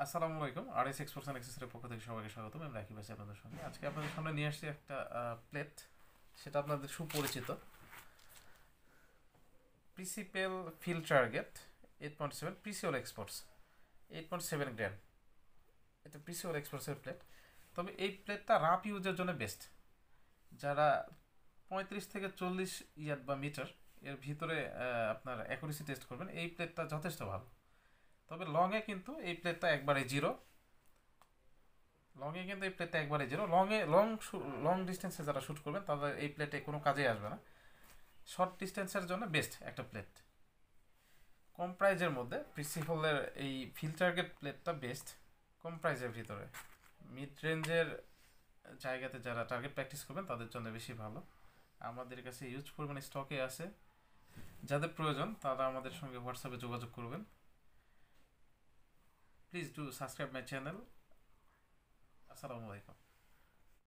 আসসালামু আলাইকুম। RS exports and অ্যাক্সেসরির পক্ষ থেকে সবাইকে স্বাগতম। আমি রাকিব আছি আপনাদের সঙ্গে। আজকে আপনাদের সামনে নিয়ে আসছি একটা প্লেট, সেটা আপনাদের সুপরিচিত প্রিসিপেল ফিল্ড টার্গেট 8.7 প্রিসিওল এক্সপোর্টস 8.7 গ্রাম। এটা প্রিসিওল এক্সপোর্টসের প্লেট। তবে এই প্লেটটা রাফ ইউজের জন্য বেস্ট। যারা 35 থেকে 40 ইয়ার্ড বা মিটার এর ভিতরে আপনার অ্যাকুরেসি টেস্ট করবেন, এই প্লেটটা যথেষ্ট ভালো। তবে লংয়ে কিন্তু এই প্লেটটা একবারে জিরো। লংয়ে কিন্তু এই প্লেটটা একবারে জিরো। লং ডিস্টেন্সে যারা শ্যুট করবেন তাদের এই প্লেটে কোনো কাজে আসবে না। শর্ট ডিস্টেন্সের জন্য বেস্ট একটা প্লেট। কম প্রাইজের মধ্যে প্রিসিপলের এই ফিল্ড টার্গেট প্লেটটা বেস্ট, কম প্রাইজের ভিতরে। মিড রেঞ্জের জায়গাতে যারা টার্গেট প্র্যাকটিস করবেন তাদের জন্য বেশি ভালো। আমাদের কাছে ইউজ পরিমাণে স্টকে আছে। যাদের প্রয়োজন তারা আমাদের সঙ্গে হোয়াটসঅ্যাপে যোগাযোগ করবেন। Please do subscribe my channel. আসসালামু আলাইকুম।